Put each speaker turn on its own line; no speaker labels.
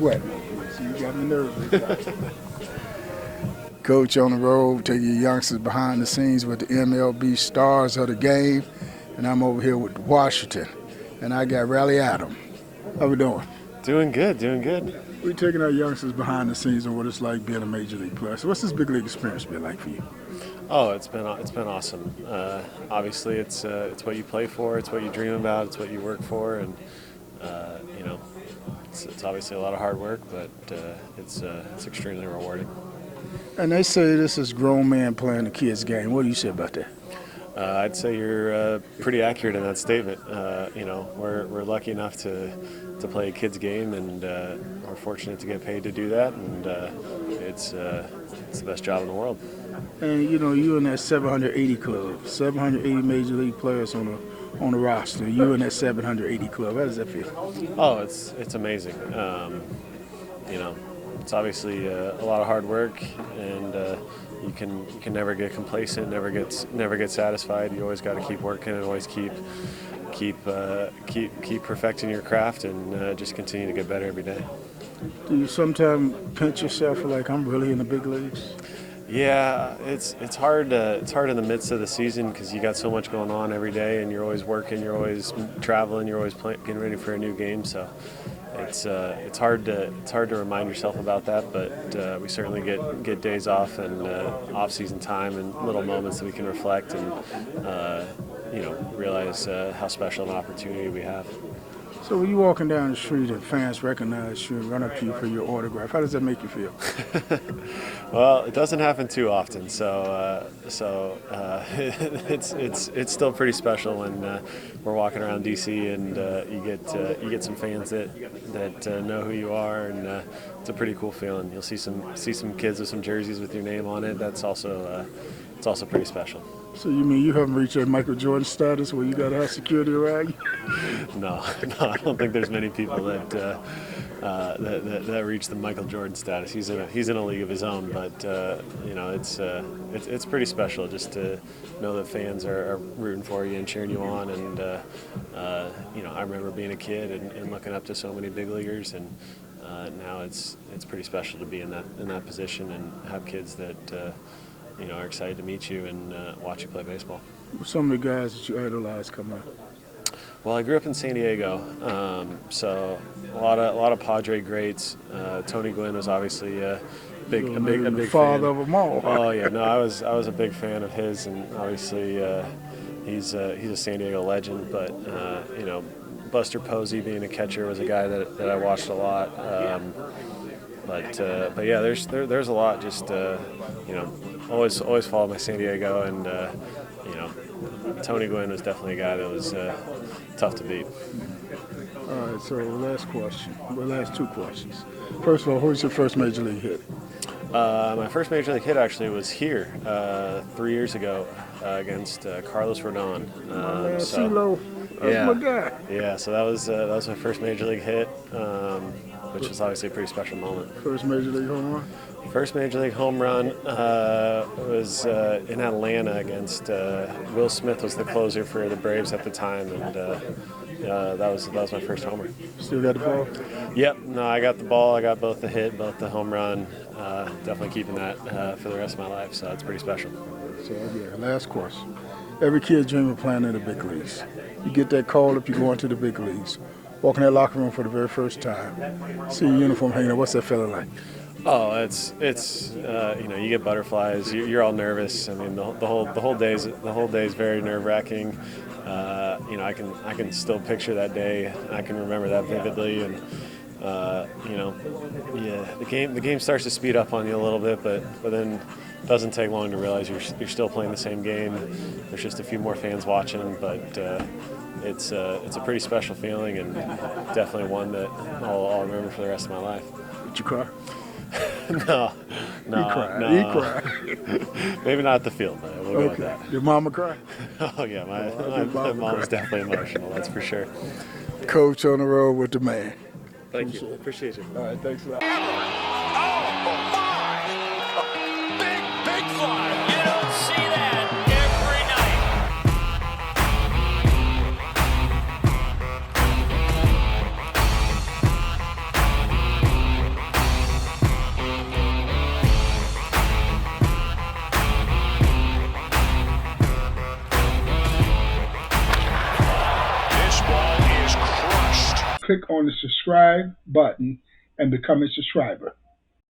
sweating. See, you got me nervous. Coach on the road, take your youngsters behind the scenes with the MLB stars of the game, and I'm over here with Washington, and I got Riley Adam. How we doing?
Doing good, doing good.
We're taking our youngsters behind the scenes on what it's like being a major league player. So what's this big league experience been like for you?
Oh, it's been awesome. Obviously, it's what you play for, it's what you dream about, it's what you work for, and you know, it's obviously a lot of hard work, but it's extremely rewarding.
And they say this is grown man playing the kids' game. What do you say about that?
I'd say you're pretty accurate in that statement. You know, we're lucky enough to play a kid's game, and we're fortunate to get paid to do that, and it's the best job in the world.
And you know, you're in that 780 club, 780 major league players on the roster. You're in that 780 club. How does that feel?
Oh, it's amazing. You know, it's obviously a lot of hard work, and you can never get complacent, never get satisfied. You always got to keep working and always keep perfecting your craft, and just continue to get better every day.
Do you sometimes pinch yourself like I'm really in the big leagues?
Yeah, it's hard. It's hard in the midst of the season because you got so much going on every day, and you're always working, you're always traveling, you're always getting ready for a new game. So it's hard to remind yourself about that. But we certainly get days off and off-season time and little moments that we can reflect and you know, realize how special an opportunity we have.
So when you're walking down the street and fans recognize you and run up to you for your autograph, how does that make you feel?
Well, it doesn't happen too often, so it's still pretty special when we're walking around DC and you get some fans that know who you are, and it's a pretty cool feeling. You'll see some kids with some jerseys with your name on it. That's also it's also pretty special.
So you mean you haven't reached that Michael Jordan status where you got to have security around you?
No, I don't think there's many people that reach the Michael Jordan status. He's in a league of his own, but you know, it's pretty special just to know that fans are rooting for you and cheering you on. And you know, I remember being a kid and looking up to so many big leaguers, and now it's pretty special to be in that position and have kids that you know, are excited to meet you and watch you play baseball.
Some of the guys that you idolize coming up.
Well, I grew up in San Diego, so a lot of Padre greats. Tony Gwynn was obviously a big
father
fan.
of them all.
Oh yeah, no, I was a big fan of his, and obviously he's a San Diego legend. But you know, Buster Posey being a catcher was a guy that I watched a lot. But yeah, there's a lot. Just you know, always followed my San Diego, and you know, Tony Gwynn was definitely a guy that was tough to beat.
All right, so last two questions. First of all, who was your first major league hit?
My first major league hit actually was here 3 years ago against Carlos Rodon.
CeeLo, that's my guy.
Yeah, so that was my first major league hit, which was obviously a pretty special moment.
First major league home run?
First major league home run was in Atlanta against Will Smith was the closer for the Braves at the time, and that was my first homer.
Still got the ball?
Yep. No, I got the ball. I got both the hit, both the home run. Definitely keeping that for the rest of my life, so it's pretty special.
So yeah, last question. Every kid dreams of playing in the big leagues. You get that call up, you go into the big leagues. Walk in that locker room for the very first time. See your uniform hanging up. What's that feeling like?
Oh, it's you know, you get butterflies. You're all nervous. I mean, the whole day is very nerve-wracking. You know, I can still picture that day. I can remember that vividly, and you know, yeah, the game starts to speed up on you a little bit, but then it doesn't take long to realize you're still playing the same game. There's just a few more fans watching, but it's a pretty special feeling, and definitely one that I'll remember for the rest of my life.
Did you cry?
No.
He cried.
Maybe not at the field, but we'll go with that.
Did Mama cry?
Oh yeah, my mom was definitely emotional. That's for sure.
Coach on the road with the man.
Thank you. Appreciate you.
All right, thanks a lot.
Oh my! Big fly. You don't see that every night.
click on the subscribe button and become a subscriber.